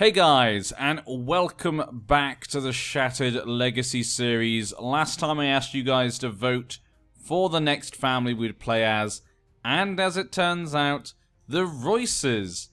Hey guys, and welcome back to the Shattered Legacy series. Last time I asked you guys to vote for the next family we'd play as, and as it turns out, the Royces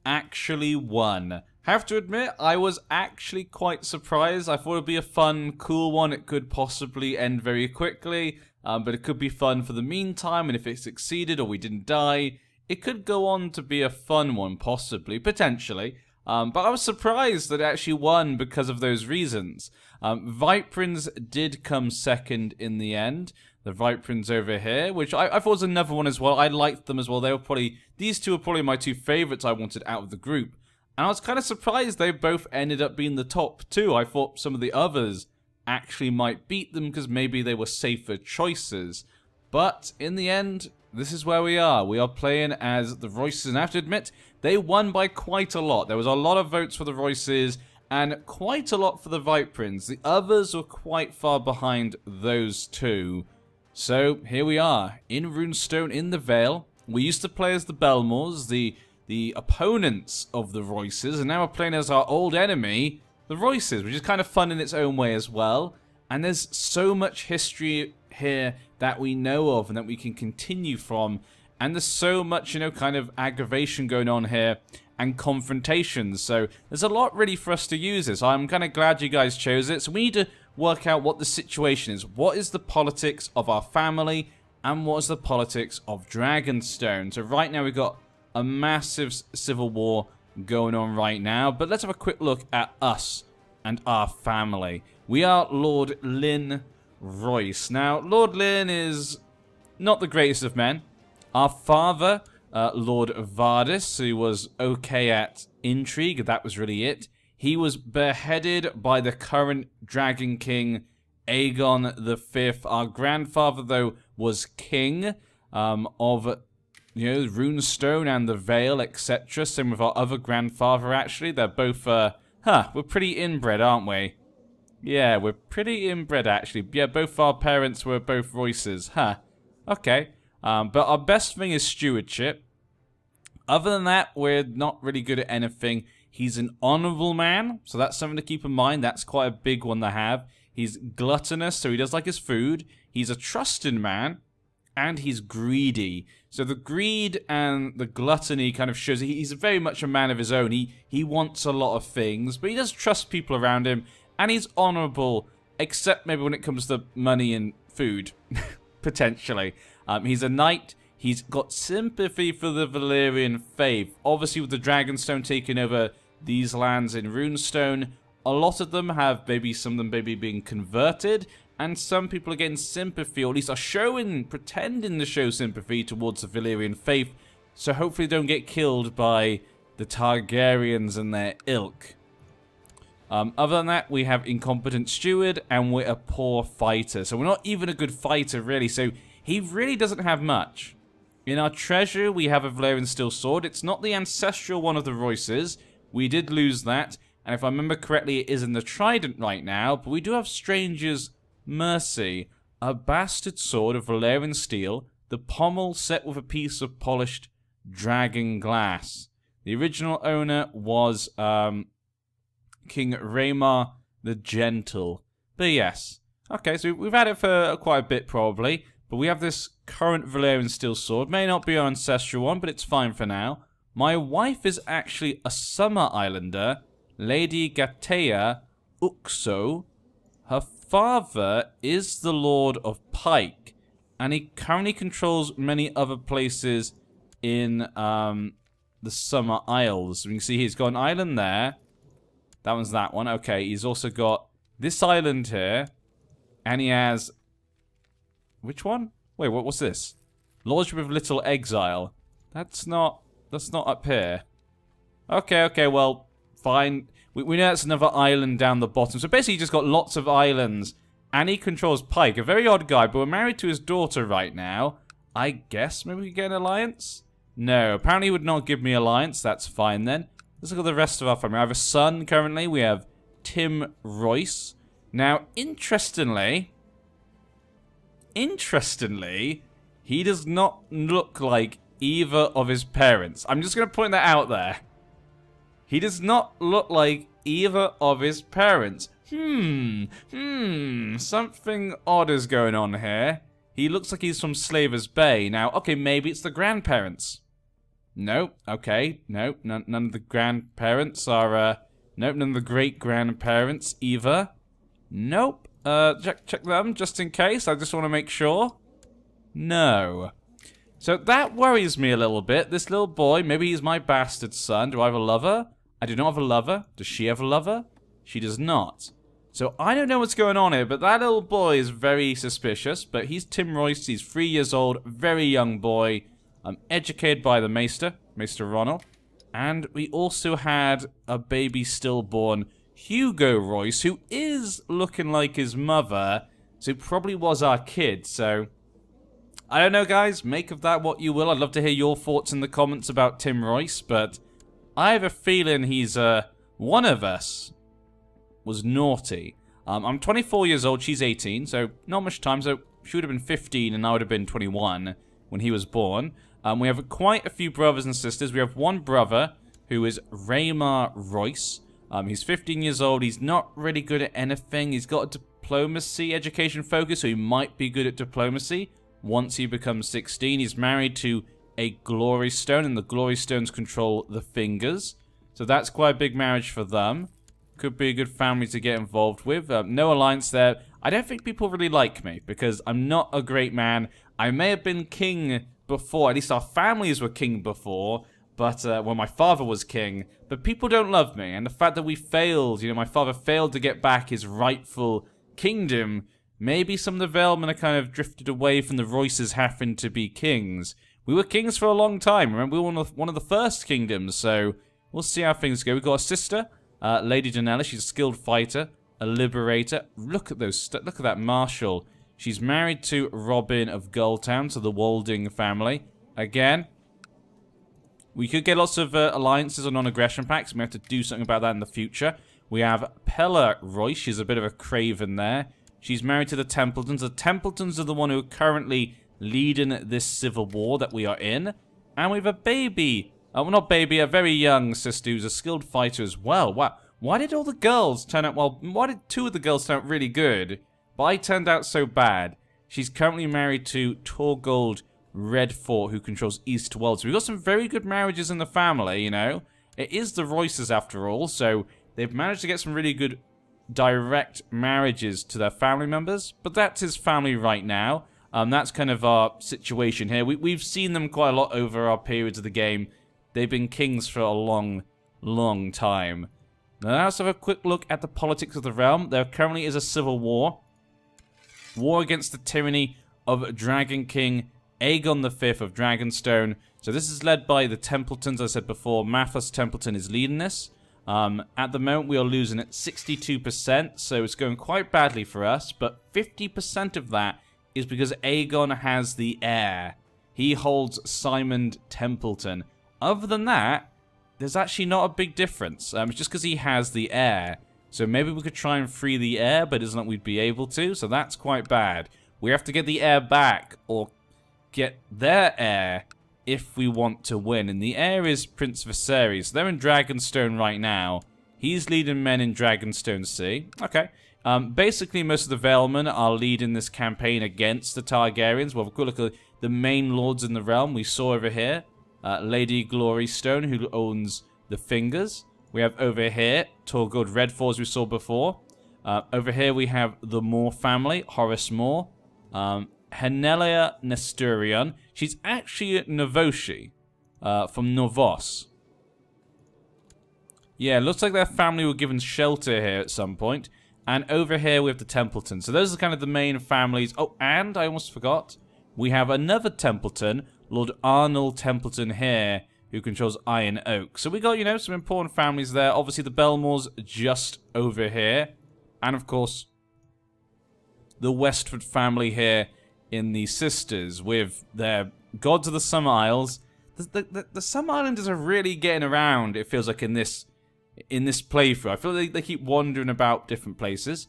actually won. Have to admit, I was actually quite surprised. I thought it'd be a fun, cool one. It could possibly end very quickly, but it could be fun for the meantime, and if it succeeded or we didn't die, it could go on to be a fun one, possibly, potentially. But I was surprised that it actually won because of those reasons. Viperins did come second in the end. The Viperins over here, which I thought was another one as well. I liked them as well. They were probably, these two are probably my two favorites I wanted out of the group. And I was kind of surprised they both ended up being the top two. I thought some of the others actually might beat them because maybe they were safer choices. But in the end, this is where we are. We are playing as the Royces, and I have to admit, they won by quite a lot. There was a lot of votes for the Royces, and quite a lot for the Viperins. The others were quite far behind those two. So, here we are, in Runestone, in the Vale. We used to play as the Belmores, the opponents of the Royces, and now we're playing as our old enemy, the Royces, which is kind of fun in its own way as well. And there's so much history here that we know of and that we can continue from, and there's so much, you know, kind of aggravation going on here and confrontations, so there's a lot really for us to use this. I'm kind of glad you guys chose it. So we need to work out what the situation is. What is the politics of our family, and what is the politics of Dragonstone? So right now we've got a massive civil war going on right now, but let's have a quick look at us and our family. We are Lord Lynn Royce. Now, Lord Lynn is not the greatest of men. Our father, Lord Vardis, who was okay at intrigue, that was really it. He was beheaded by the current Dragon King, Aegon V. Our grandfather, though, was king of, you know, Runestone and the Vale, etc. Same with our other grandfather, actually. They're both, we're pretty inbred, aren't we? Yeah, we're pretty inbred, actually. Yeah, both our parents were both Royces. Okay. But our best thing is stewardship. Other than that, we're not really good at anything. He's an honorable man, so that's something to keep in mind. That's quite a big one to have. He's gluttonous, so he does like his food. He's a trusted man, and he's greedy. So the greed and the gluttony kind of shows he's very much a man of his own. He wants a lot of things, but he does trust people around him. And he's honourable, except maybe when it comes to money and food, potentially. He's a knight. He's got sympathy for the Valyrian faith. Obviously, with the Dragonstone taking over these lands in Runestone, a lot of them have some of them being converted, and some people are getting sympathy, or at least are pretending to show sympathy towards the Valyrian faith, so hopefully they don't get killed by the Targaryens and their ilk. Other than that, we have incompetent steward, and we're a poor fighter. So we're not even a good fighter, really. So he really doesn't have much. In our treasure, we have a Valyrian steel sword. It's not the ancestral one of the Royces. We did lose that. And if I remember correctly, it is in the trident right now. But we do have Stranger's Mercy, a bastard sword of Valyrian steel, the pommel set with a piece of polished dragon glass. The original owner was King Rhaemar the Gentle. But yes. Okay, so we've had it for quite a bit probably. But we have this current Valyrian steel sword. May not be our ancestral one, but it's fine for now. My wife is actually a Summer Islander, Lady Gatea Uxo. Her father is the Lord of Pike, and he currently controls many other places in the Summer Isles. We can see he's got an island there. That one's that one. Okay, he's also got this island here. And he has... Which one? Wait, what's this? Lordship of Little Exile. That's not up here. Okay, well, fine. We know that's another island down the bottom. So basically, he's just got lots of islands. And he controls Pike. A very odd guy, but we're married to his daughter right now. I guess maybe we get an alliance? No, apparently he would not give me alliance. That's fine then. Let's look at the rest of our family. I have a son currently. We have Tim Royce. Now, interestingly, he does not look like either of his parents. I'm just going to point that out there. He does not look like either of his parents. Something odd is going on here. He looks like he's from Slaver's Bay. Now, okay, maybe it's the grandparents. No, okay, no, none of the grandparents are, nope, none of the great-grandparents either. Nope, check them just in case, I just want to make sure. No. So that worries me a little bit. This little boy, maybe he's my bastard son. Do I have a lover? I do not have a lover. Does she have a lover? She does not. So I don't know what's going on here, but that little boy is very suspicious. But he's Tim Royce, he's 3 years old, very young boy. Educated by the Maester Ronald. And we also had a baby stillborn, Hugo Royce, who is looking like his mother. So it probably was our kid, so... I don't know, guys. Make of that what you will. I'd love to hear your thoughts in the comments about Tim Royce, but I have a feeling he's, one of us was naughty. I'm 24 years old, she's 18, so not much time, so she would have been 15 and I would have been 21 when he was born. We have quite a few brothers and sisters. We have one brother who is Raymar Royce. He's 15 years old. He's not really good at anything. He's got a diplomacy education focus, so he might be good at diplomacy once he becomes 16. He's married to a Glory Stone, and the Glory Stones control the fingers. So that's quite a big marriage for them. Could be a good family to get involved with. No alliance there. I don't think people really like me, because I'm not a great man. I may have been king before, at least our families were king before, but when my father was king, but people don't love me, and the fact that we failed, you know, my father failed to get back his rightful kingdom, maybe some of the Valemen are kind of drifted away from the Royces having to be kings. We were kings for a long time, remember, we were one of the first kingdoms, so we'll see how things go. We've got a sister, Lady Donella. She's a skilled fighter, a liberator. Look at look at that marshal. She's married to Robin of Gulltown, so the Walding family. Again, we could get lots of alliances or non-aggression pacts. We have to do something about that in the future. We have Pella Royce. She's a bit of a craven there. She's married to the Templetons. The Templetons are the one who are currently leading this civil war that we are in. And we have a baby. Well, not baby, a very young sister who's a skilled fighter as well. Wow. Why did all the girls turn out... Well, why did two of the girls turn out really good? But I turned out so bad. She's currently married to Torgold Redfort, who controls East World. So we've got some very good marriages in the family, you know. It is the Royces after all, so they've managed to get some really good direct marriages to their family members. But that's his family right now. That's kind of our situation here. We've seen them quite a lot over our periods of the game. They've been kings for a long, long time. Now let's have a quick look at the politics of the realm. There currently is a civil war. War against the tyranny of Dragon King Aegon V of Dragonstone. So this is led by the Templetons, as I said before. Mathis Templeton is leading this. At the moment we are losing at 62%, so it's going quite badly for us. But 50% of that is because Aegon has the heir. He holds Simon Templeton. Other than that, there's actually not a big difference. It's just because he has the heir. So maybe we could try and free the heir, but it isn't like we'd be able to, so that's quite bad. We have to get the heir back, or get their heir, if we want to win. And the heir is Prince Viserys. They're in Dragonstone right now. He's leading men in Dragonstone Sea. Okay. Basically, most of the Valemen are leading this campaign against the Targaryens. Well, we've got a look at the main lords in the realm. We saw over here Lady Glory Stone, who owns the Fingers. We have over here Torgold Redfort, as we saw before. Over here we have the Moore family, Horace Moore. Henelia Nesturion. She's actually Novoshi from Novos. Yeah, looks like their family were given shelter here at some point. And over here we have the Templetons. So those are kind of the main families. Oh, and I almost forgot. We have another Templeton, Lord Arnold Templeton here, who controls Iron Oak. So we got, you know, some important families there. Obviously the Belmores just over here. And of course, the Westford family here in the Sisters with their Gods of the Summer Isles. The Summer Islanders are really getting around, it feels like, in this playthrough. I feel like they keep wandering about different places.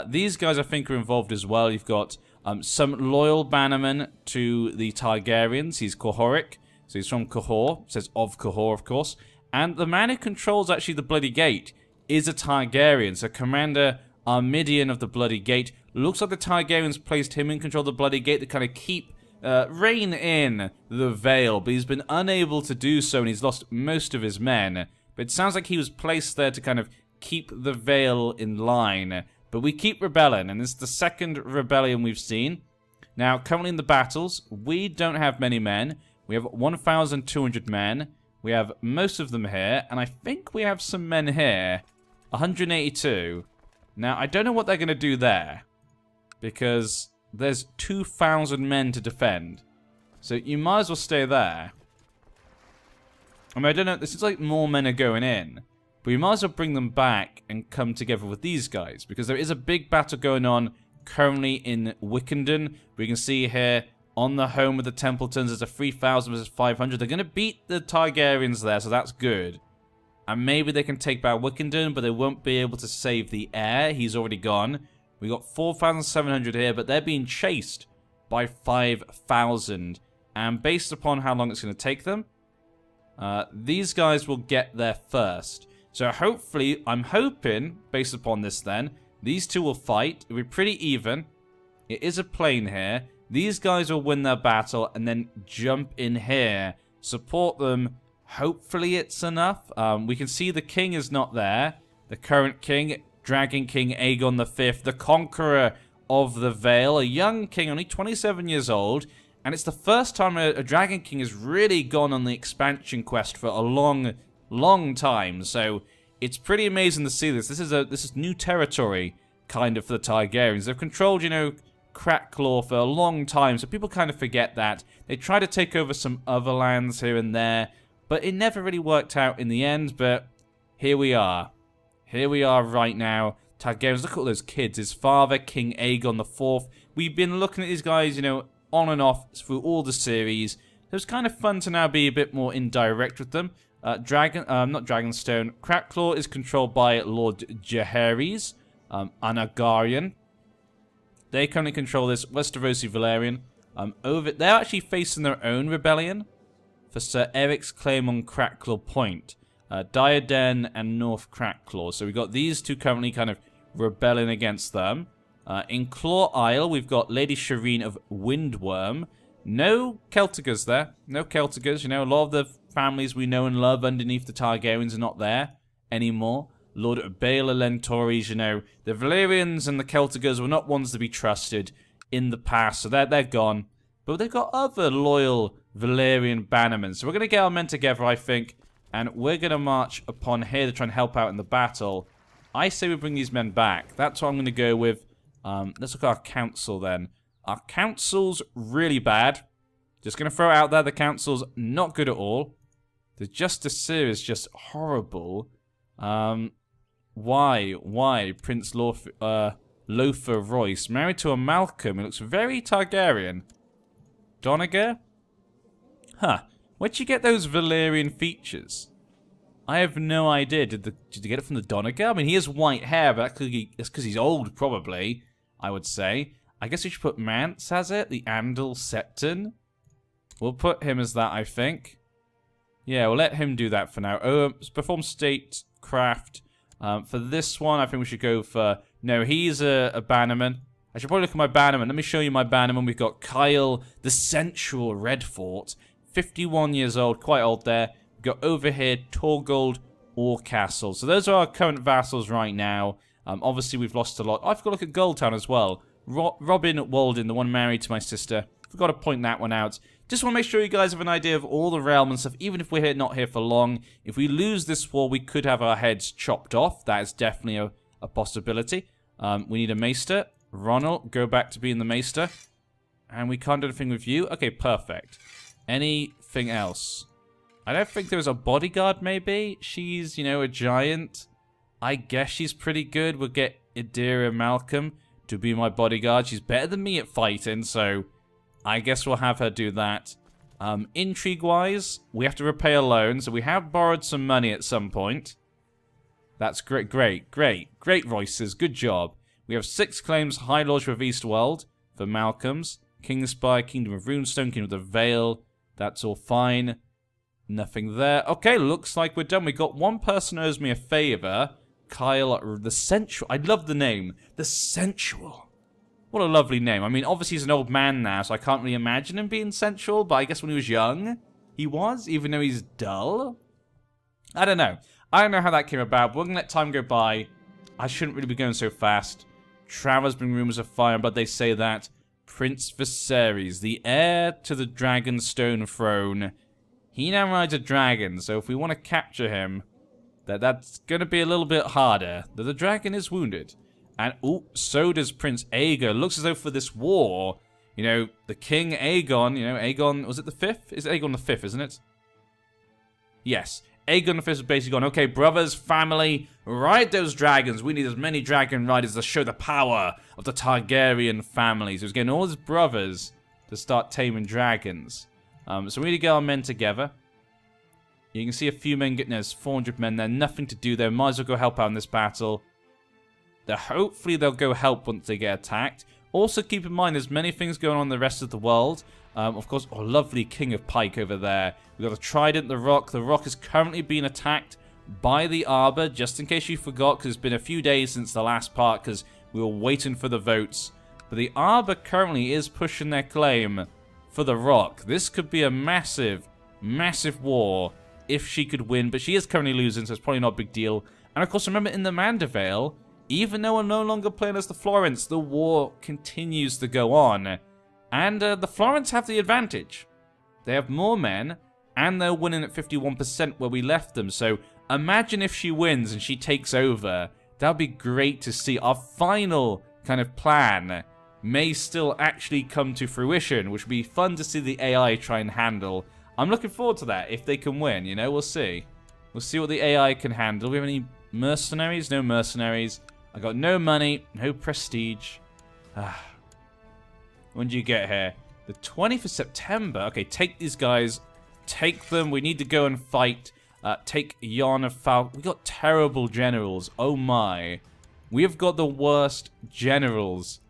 These guys, I think, are involved as well. You've got some loyal bannerman to the Targaryens. He's Cohoric, so he's from Cahor. It says of Cahor, of course. And the man who controls actually the Bloody Gate is a Targaryen. So Commander Armageddon of the Bloody Gate. Looks like the Targaryens placed him in control of the Bloody Gate to kind of keep rein in the Vale. But he's been unable to do so and he's lost most of his men. But it sounds like he was placed there to kind of keep the Vale in line. But we keep rebelling, and this is the second rebellion we've seen. Now, currently in the battles, we don't have many men. We have 1,200 men. We have most of them here, and I think we have some men here. 182. Now, I don't know what they're going to do there, because there's 2,000 men to defend. So you might as well stay there. I mean, I don't know, this is like more men are going in. But we might as well bring them back and come together with these guys. Because there is a big battle going on currently in Wickenden. We can see here on the home of the Templetons, there's a 3,000 versus 500. They're going to beat the Targaryens there, so that's good. And maybe they can take back Wickenden, but they won't be able to save the heir. He's already gone. We got 4,700 here, but they're being chased by 5,000. And based upon how long it's going to take them, these guys will get there first. So hopefully, I'm hoping, based upon this then, these two will fight. It'll be pretty even. It is a plane here. These guys will win their battle and then jump in here. Support them. Hopefully it's enough. We can see the king is not there. The current king, Dragon King Aegon V, the conqueror of the Vale. A young king, only 27 years old. And it's the first time a Dragon King has really gone on the expansion quest for a long time. So it's pretty amazing to see this. This is new territory, kind of, for the Targaryens. They've controlled, you know, Crackclaw for a long time, so people kind of forget that. They try to take over some other lands here and there, but it never really worked out in the end. But here we are. Here we are right now. Targaryens, look at all those kids. His father, King Aegon IV. We've been looking at these guys, you know, on and off through all the series. So it's kind of fun to now be a bit more indirect with them. Not Dragonstone. Crackclaw is controlled by Lord Jaehaerys, Anagarian. They currently control this Westerosi Valyrian. They're actually facing their own rebellion for Sir Eric's claim on Crackclaw Point. Diaden and North Crackclaw. So we've got these two currently kind of rebelling against them. In Claw Isle, we've got Lady Shireen of Windworm. No Celticers there. No Celticers. You know, a lot of the families we know and love underneath the Targaryens are not there anymore. Lord Baela Lentoris, you know, the Valyrians and the Celticers were not ones to be trusted in the past, so they're gone. But they've got other loyal Valyrian bannermen. So we're going to get our men together, I think, and we're going to march upon here to try and help out in the battle. I say we bring these men back. That's what I'm going to go with. Let's look at our council then. Our council's really bad. Just going to throw it out there, the council's not good at all. The Justice is just horrible. Why? Prince Lothar Royce, married to a Malcolm. He looks very Targaryen. Donegal? Huh. Where'd you get those Valyrian features? I have no idea. Did you get it from the Donegal? I mean, he has white hair, but that's because he's old, probably, I would say. I guess we should put Mance as it, the Andal Septon. We'll put him as that, I think. Yeah, we'll let him do that for now. Perform statecraft. For this one, I think we should go for... No, he's a bannerman. I should probably look at my bannerman. Let me show you my bannerman. We've got Kyle, the sensual Redfort. 51 years old, quite old there. We've got over here, Torgold Orcastle. So those are our current vassals right now. Obviously, we've lost a lot. I forgot to look at Goldtown as well. Robin Walden, the one married to my sister. Forgot to point that one out. Just want to make sure you guys have an idea of all the realm and stuff, even if we're not here for long. If we lose this war, we could have our heads chopped off. That is definitely a possibility. We need a maester. Ronald, go back to being the maester. And we can't do anything with you. Okay, perfect. Anything else? I don't think there was a bodyguard, maybe? She's, you know, a giant. I guess she's pretty good. We'll get Idira Malcolm to be my bodyguard. She's better than me at fighting, so I guess we'll have her do that. Intrigue-wise, we have to repay a loan, so we have borrowed some money at some point. That's great, great, Royces, good job. We have 6 claims, High Lordship of Eastworld for Malcolm's, Kingspire, Kingdom of Runestone, Kingdom of the Vale, that's all fine. Nothing there. Okay, looks like we're done. We got one person who owes me a favor. Kyle the Sensual. I love the name. The Sensual. What a lovely name. I mean, obviously he's an old man now, so I can't really imagine him being sensual, but I guess when he was young, he was, even though he's dull. I don't know. I don't know how that came about, but we're going to let time go by. I shouldn't really be going so fast. Travels bring rumors of fire, but they say that Prince Viserys, the heir to the Dragonstone throne, he now rides a dragon, so if we want to capture him, that's going to be a little bit harder. The dragon is wounded. And, oh, so does Prince Aegon. Looks as though for this war, you know, the King Aegon, you know, Aegon, was it the 5th? It's Aegon the 5th, isn't it? Yes. Aegon the 5th has basically gone, okay, brothers, family, ride those dragons. We need as many dragon riders to show the power of the Targaryen family. So he's getting all his brothers to start taming dragons. So we need to get our men together. You can see a few men getting, there's 400 men there, nothing to do there. Might as well go help out in this battle. Hopefully they'll go help once they get attacked. Also keep in mind there's many things going on in the rest of the world. Of course, oh, lovely King of Pike over there. We've got the Trident, the Rock. The Rock is currently being attacked by the Arbor, just in case you forgot, because it's been a few days since the last part, because we were waiting for the votes. But the Arbor currently is pushing their claim for the Rock. This could be a massive, massive war if she could win, but she is currently losing, so it's probably not a big deal. And of course, remember in the Mandervale, even though we're no longer playing as the Florents, the war continues to go on. And the Florents have the advantage. They have more men, and they're winning at 51% where we left them. So imagine if she wins and she takes over. That would be great to see. Our final kind of plan may still actually come to fruition, which would be fun to see the AI try and handle. I'm looking forward to that, if they can win, you know, we'll see. We'll see what the AI can handle. Do we have any mercenaries? No mercenaries. I got no money, no prestige. When do you get here? The 20th of September. Okay, take these guys. Take them. We need to go and fight. Take Jon of Falk. We got terrible generals. Oh my. We have got the worst generals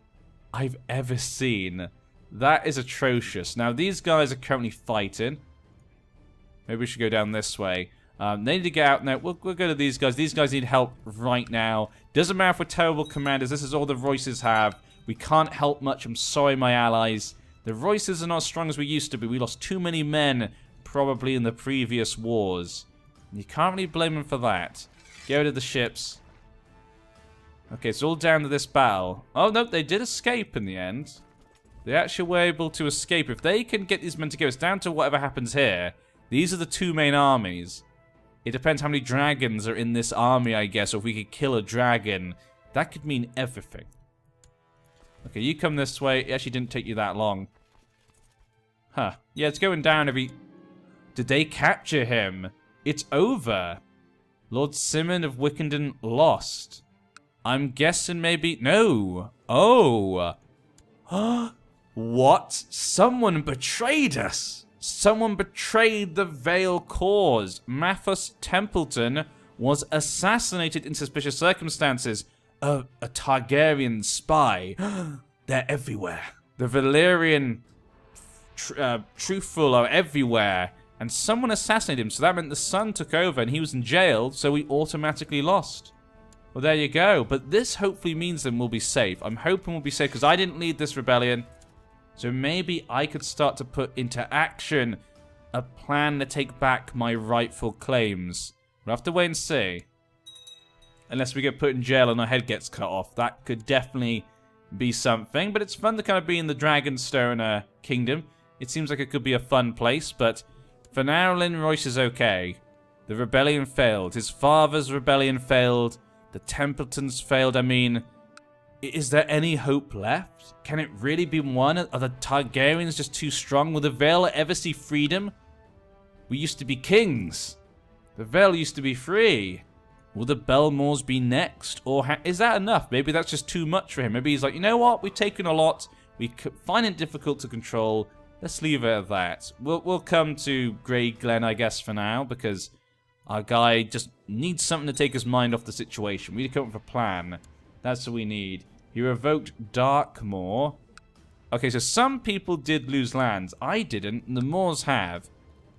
I've ever seen. That is atrocious. Now, these guys are currently fighting. Maybe we should go down this way. They need to get out now. We'll go to these guys. These guys need help right now. Doesn't matter if we're terrible commanders. This is all the Royces have. We can't help much. I'm sorry, my allies. The Royces are not as strong as we used to be. We lost too many men, probably in the previous wars. You can't really blame them for that. Get rid of the ships. Okay, it's all down to this battle. Oh, no, they did escape in the end. They actually were able to escape. If they can get these men together, it's down to whatever happens here. These are the two main armies. It depends how many dragons are in this army, I guess, or if we could kill a dragon. That could mean everything. Okay, you come this way. It actually didn't take you that long. Huh. Yeah, it's going down every... Did they capture him? It's over. Lord Simon of Wickenden lost. I'm guessing maybe... No. Oh. What? Someone betrayed us. Someone betrayed the Vale cause. Mathos Templeton was assassinated in suspicious circumstances. A Targaryen spy. They're everywhere. The Valyrian truthful are everywhere. And someone assassinated him, so that meant the son took over and he was in jail, so we automatically lost. Well, there you go. But this hopefully means that we'll be safe. I'm hoping we'll be safe because I didn't lead this rebellion. So maybe I could start to put into action a plan to take back my rightful claims. We'll have to wait and see. Unless we get put in jail and our head gets cut off. That could definitely be something. But it's fun to kind of be in the Dragonstone kingdom. It seems like it could be a fun place. But for now, Lynn Royce is okay. The rebellion failed. His father's rebellion failed. The Templetons failed. I mean... Is there any hope left? Can it really be won? Are the Targaryens just too strong? Will the Vale ever see freedom? We used to be kings. The Vale used to be free. Will the Belmores be next? Or is that enough? Maybe that's just too much for him. Maybe he's like, you know what? We've taken a lot. We find it difficult to control. Let's leave it at that. We'll come to Grey Glen, I guess, for now. Because our guy just needs something to take his mind off the situation. We need to come up with a plan. That's what we need. He revoked Darkmoor. Okay, so some people did lose lands. I didn't, and the Moors have.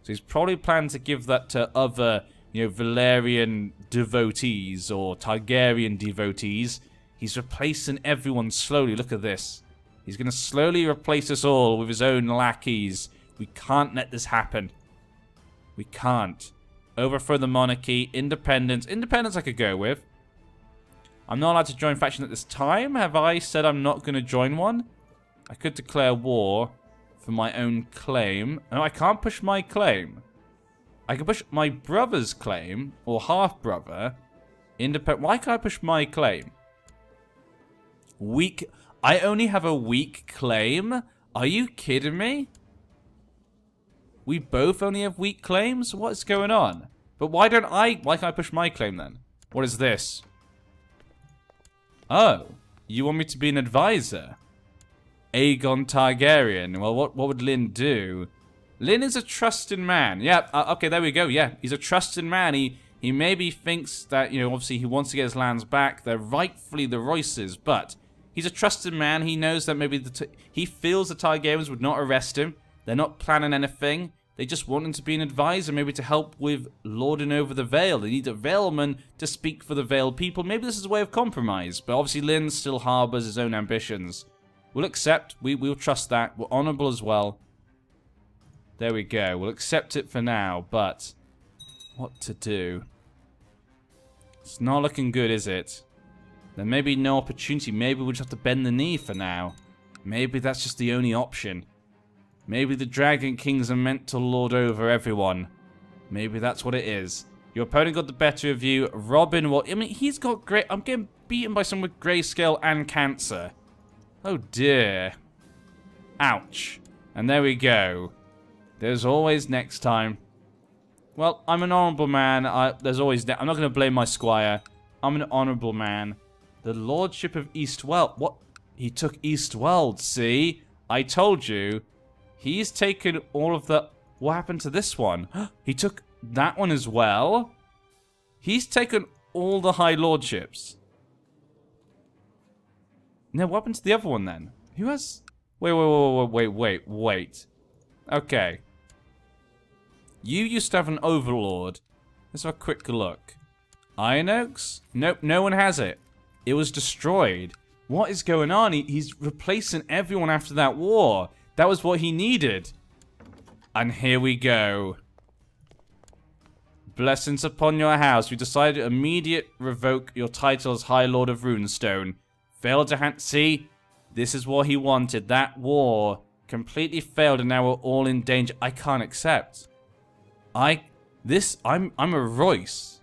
So he's probably planning to give that to other, you know, Valerian devotees or Targaryen devotees. He's replacing everyone slowly. Look at this. He's going to slowly replace us all with his own lackeys. We can't let this happen. We can't. Overthrow the monarchy. Independence. Independence I could go with. I'm not allowed to join faction at this time. Have I said I'm not going to join one? I could declare war for my own claim. No, I can't push my claim. I can push my brother's claim, or half-brother. Independent. Why can't I push my claim? Weak. I only have a weak claim? Are you kidding me? We both only have weak claims? What's going on? But why can't I push my claim then? What is this? Oh, you want me to be an advisor? Aegon Targaryen. Well, what would Lynn do? Lynn is a trusting man. Yeah, okay, there we go. Yeah, he's a trusting man. He maybe thinks that, you know, obviously he wants to get his lands back. They're rightfully the Royces, but he's a trusted man. He knows that maybe he feels the Targaryens would not arrest him. They're not planning anything. They just want him to be an advisor, maybe to help with lording over the Vale. They need a Valeman to speak for the Vale people. Maybe this is a way of compromise. But obviously Lynn still harbours his own ambitions. We'll accept. We'll trust that. We're honourable as well. There we go. We'll accept it for now, but what to do? It's not looking good, is it? There may be no opportunity. Maybe we'll just have to bend the knee for now. Maybe that's just the only option. Maybe the Dragon Kings are meant to lord over everyone. Maybe that's what it is. Your opponent got the better of you. Robin, what? I mean, he's got great. I'm getting beaten by someone with grayscale and cancer. Oh dear. Ouch. And there we go. There's always next time. Well, I'm an honourable man. There's always... I'm not going to blame my squire. I'm an honourable man. The Lordship of Eastweld. What? He took Eastweld, see? I told you. He's taken all of the... What happened to this one? He took that one as well? He's taken all the High Lordships. No, what happened to the other one then? Who has... Wait. Okay. You used to have an overlord. Let's have a quick look. Iron Oaks? Nope, no one has it. It was destroyed. What is going on? He's replacing everyone after that war. That was what he needed. And here we go. Blessings upon your house. We decided to immediate revoke your title as High Lord of Runestone. Failed to see? This is what he wanted. That war completely failed and now we're all in danger. I can't accept. I'm a Royce.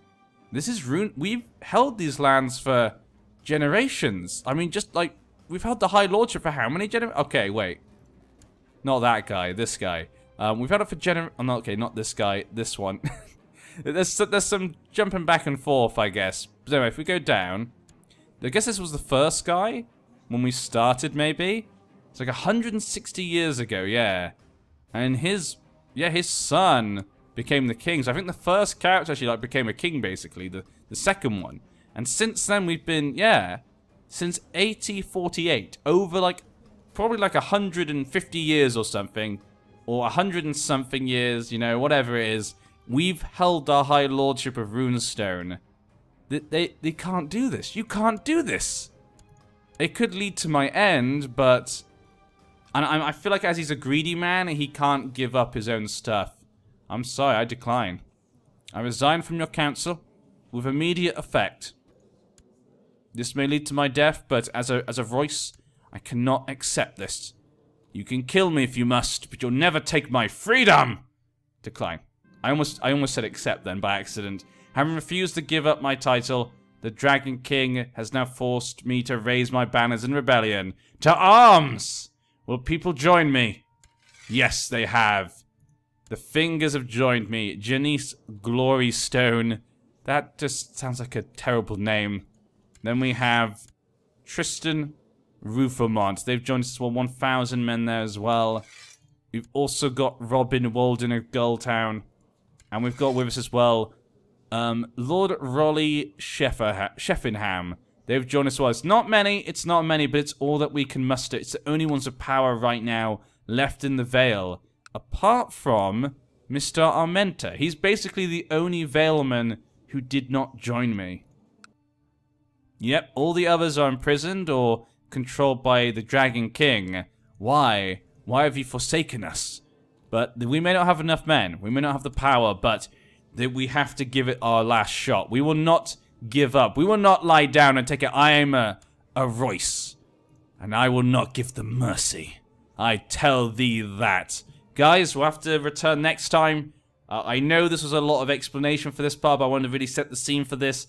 This is we've held these lands for generations. I mean, just like, we've held the High Lordship for how many generations? Okay, wait. Not that guy, this guy. We've had it for oh, no, okay, not this guy, this one. there's some jumping back and forth, I guess. But anyway, if we go down, I guess this was the first guy when we started, maybe. It's like 160 years ago, yeah. And his son became the king. So I think the first character actually like became a king, basically, the second one. And since then we've been, yeah, since 8048, over like probably like 150 years or something, or 100 and something years, you know, whatever it is, we've held our High Lordship of Runestone. They can't do this. You can't do this. It could lead to my end, but I feel like as he's a greedy man, he can't give up his own stuff. I'm sorry, I decline. I resign from your council with immediate effect. This may lead to my death, but as a Royce, I cannot accept this. You can kill me if you must, but you'll never take my freedom! Decline. I almost said accept then by accident. Having refused to give up my title, the Dragon King has now forced me to raise my banners in rebellion. To arms! Will people join me? Yes, they have. The fingers have joined me. Janice Glorystone. That just sounds like a terrible name. Then we have Tristan Rufomont. They've joined us as well. 1,000 men there as well. We've also got Robin Walden of Gulltown. And we've got with us as well Lord Rolly Sheffingham. They've joined us as well. It's not many, but it's all that we can muster. It's the only ones of power right now left in the Vale. Apart from Mr. Armenta. He's basically the only Veilman who did not join me. Yep, all the others are imprisoned or controlled by the Dragon King. Why? Why have you forsaken us? But we may not have enough men. We may not have the power, but we have to give it our last shot. We will not give up. We will not lie down and take it. I am a Royce, and I will not give them mercy. I tell thee that. Guys, we'll have to return next time. I know this was a lot of explanation for this part, but I wanted to really set the scene for this.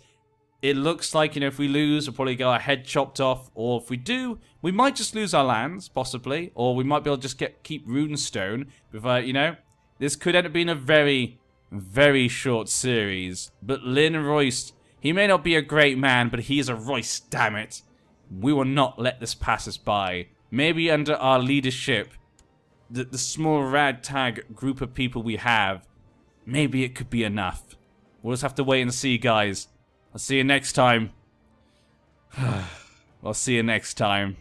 It looks like, you know, if we lose, we'll probably get our head chopped off. Or if we do, we might just lose our lands, possibly. Or we might be able to just keep Runestone. But, you know, this could end up being a very, very short series. But Lynn Royce, he may not be a great man, but he is a Royce, damn it. We will not let this pass us by. Maybe under our leadership, the small ragtag group of people we have, maybe it could be enough. We'll just have to wait and see, guys. I'll see you next time. I'll see you next time.